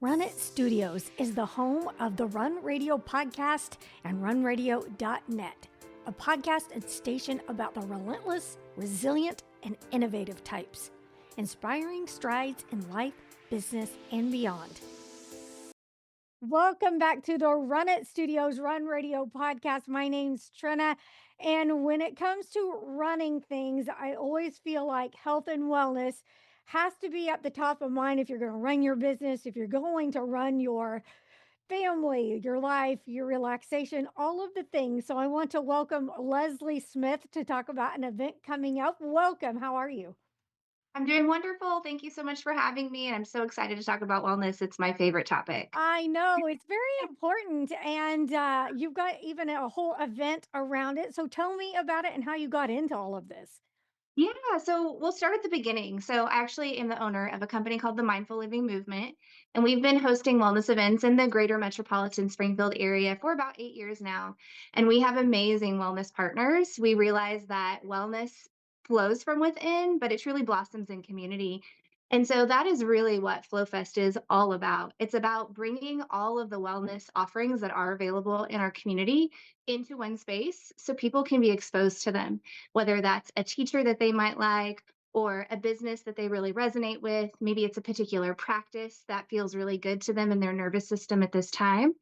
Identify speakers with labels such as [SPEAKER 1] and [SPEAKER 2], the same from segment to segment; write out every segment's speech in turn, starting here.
[SPEAKER 1] Run It Studios is the home of the Run Radio podcast and runradio.net, a podcast and station about the relentless, resilient, and innovative types, inspiring strides in life, business, and beyond. Welcome back to the Run It Studios Run Radio podcast. My name's Trina, and when it comes to running things, I always feel like health and wellness has to be at the top of mind if you're going to run your business, if you're going to run your family, your life, your relaxation, all of the things. So I want to welcome Leslie Smith to talk about an event coming up. Welcome. How are you?
[SPEAKER 2] I'm doing wonderful. Thank you so much for having me. And I'm so excited to talk about wellness. It's my favorite topic.
[SPEAKER 1] I know it's very important, and you've got even a whole event around it. So tell me about it and how you got into all of this.
[SPEAKER 2] Yeah, so we'll start at the beginning. So, I actually am the owner of a company called the Mindful Living Movement, and we've been hosting wellness events in the greater metropolitan Springfield area for about 8 years now. And we have amazing wellness partners. We realize that wellness flows from within, but it truly blossoms in community. And so that is really what Flow Fest is all about. It's about bringing all of the wellness offerings that are available in our community into one space so people can be exposed to them, whether that's a teacher that they might like or a business that they really resonate with. Maybe it's a particular practice that feels really good to them and their nervous system at this time.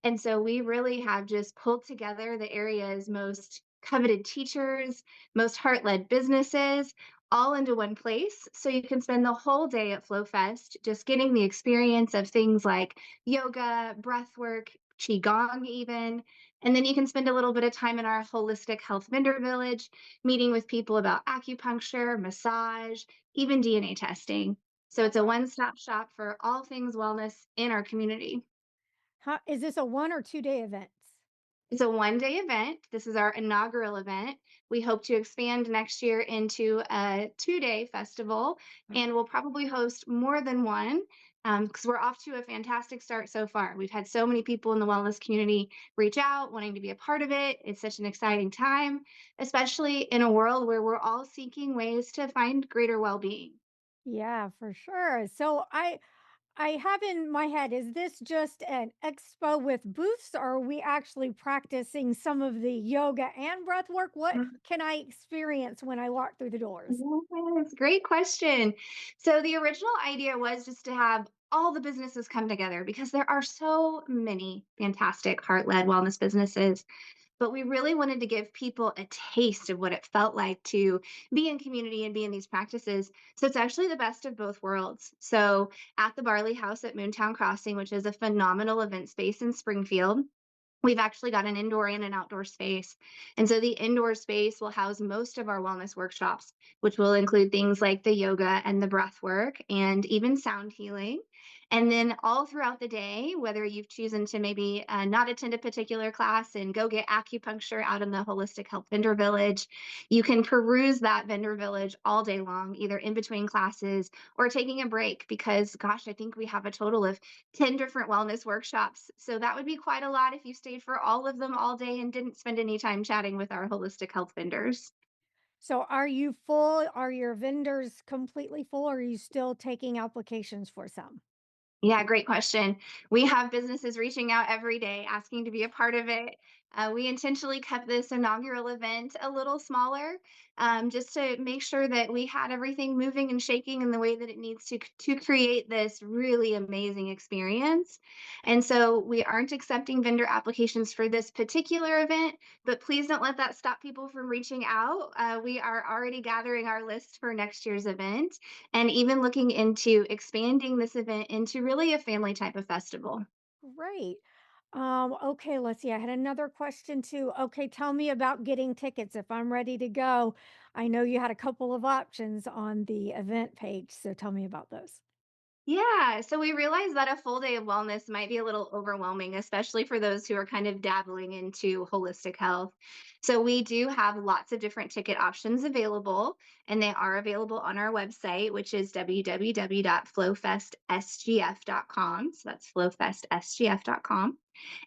[SPEAKER 2] And so we really have just pulled together the area's most coveted teachers, most heart led businesses, all into one place. So you can spend the whole day at Flow Fest just getting the experience of things like yoga, breath work, Qigong, even. And then you can spend a little bit of time in our holistic health vendor village, meeting with people about acupuncture, massage, even DNA testing. So it's a one stop shop for all things wellness in our community.
[SPEAKER 1] How is this a 1 or 2 day event?
[SPEAKER 2] It's a one-day event. This is our inaugural event. We hope to expand next year into a two-day festival, and we'll probably host more than one because we're off to a fantastic start so far. We've had so many people in the wellness community reach out, wanting to be a part of it. It's such an exciting time, especially in a world where we're all seeking ways to find greater well-being.
[SPEAKER 1] Yeah, for sure. So I have in my head, is this just an expo with booths, or are we actually practicing some of the yoga and breath work? What can I experience when I walk through the doors?
[SPEAKER 2] Yes, great question. So the original idea was just to have all the businesses come together because there are so many fantastic heart-led wellness businesses, but we really wanted to give people a taste of what it felt like to be in community and be in these practices. So it's actually the best of both worlds. So at the Barley House at Moontown Crossing, which is a phenomenal event space in Springfield, we've actually got an indoor and an outdoor space. And so the indoor space will house most of our wellness workshops, which will include things like the yoga and the breath work and even sound healing. And then all throughout the day, whether you've chosen to maybe not attend a particular class and go get acupuncture out in the Holistic Health Vendor Village, you can peruse that vendor village all day long, either in between classes or taking a break, because gosh, I think we have a total of 10 different wellness workshops. So that would be quite a lot if you stayed for all of them all day and didn't spend any time chatting with our holistic health vendors.
[SPEAKER 1] So are you full? Are your vendors completely full? Or are you still taking applications for some?
[SPEAKER 2] Yeah, great question. We have businesses reaching out every day asking to be a part of it. We intentionally kept this inaugural event a little smaller, just to make sure that we had everything moving and shaking in the way that it needs to create this really amazing experience. And so we aren't accepting vendor applications for this particular event, but please don't let that stop people from reaching out. We are already gathering our list for next year's event and even looking into expanding this event into really a family type of festival.
[SPEAKER 1] Great. Okay, let's see. I had another question too. Okay, tell me about getting tickets if I'm ready to go. I know you had a couple of options on the event page, so tell me about those.
[SPEAKER 2] Yeah, so we realized that a full day of wellness might be a little overwhelming, especially for those who are kind of dabbling into holistic health. So we do have lots of different ticket options available. and they are available on our website, which is www.flowfestsgf.com. So that's flowfestsgf.com.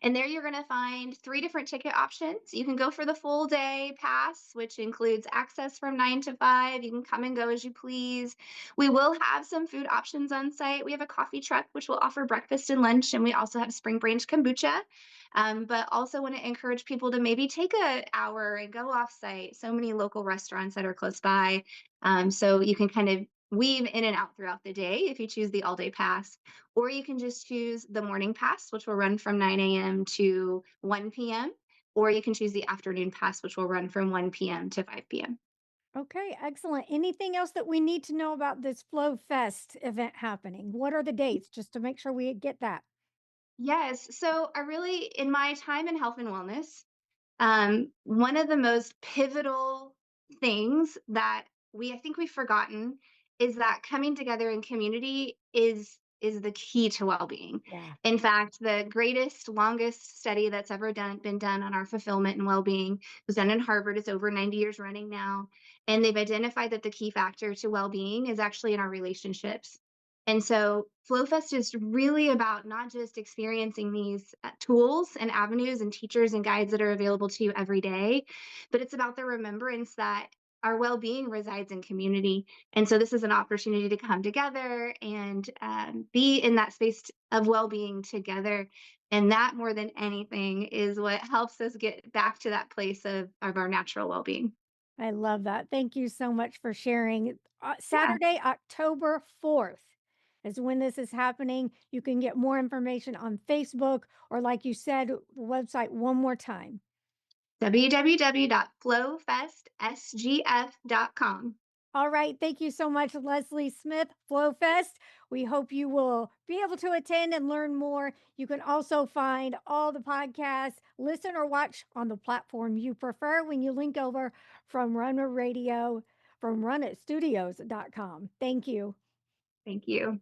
[SPEAKER 2] And there you're going to find three different ticket options. You can go for the full day pass, which includes access from 9 to 5. You can come and go as you please. We will have some food options on site. We have a coffee truck, which will offer breakfast and lunch, and we also have Spring Branch kombucha. But also want to encourage people to maybe take an hour and go off site. So many local restaurants that are close by. So you can kind of weave in and out throughout the day if you choose the all day pass, or you can just choose the morning pass, which will run from 9 a.m. to 1 p.m., or you can choose the afternoon pass, which will run from 1 p.m. to 5 p.m.
[SPEAKER 1] Okay, excellent. Anything else that we need to know about this Flow Fest event happening? What are the dates just to make sure we get that?
[SPEAKER 2] Yes. So I really, in my time in health and wellness, one of the most pivotal things that I think we've forgotten is that coming together in community is the key to well-being.
[SPEAKER 1] Yeah.
[SPEAKER 2] In fact, the greatest, longest study that's ever been done on our fulfillment and well-being was done in Harvard. It's over 90 years running now, and they've identified that the key factor to well-being is actually in our relationships. And so FlowFest is really about not just experiencing these tools and avenues and teachers and guides that are available to you every day, but it's about the remembrance that our well-being resides in community. And so this is an opportunity to come together and be in that space of well-being together. And that more than anything is what helps us get back to that place of our natural well-being.
[SPEAKER 1] I love that. Thank you so much for sharing.
[SPEAKER 2] Yeah,
[SPEAKER 1] Saturday, October 4th is when this is happening. You can get more information on Facebook or, like you said, the website one more time.
[SPEAKER 2] www.flowfestsgf.com.
[SPEAKER 1] All right. Thank you so much, Leslie Smith, FlowFest. We hope you will be able to attend and learn more. You can also find all the podcasts, listen or watch on the platform you prefer when you link over from Runner Radio from runitstudios.com. Thank you.
[SPEAKER 2] Thank you.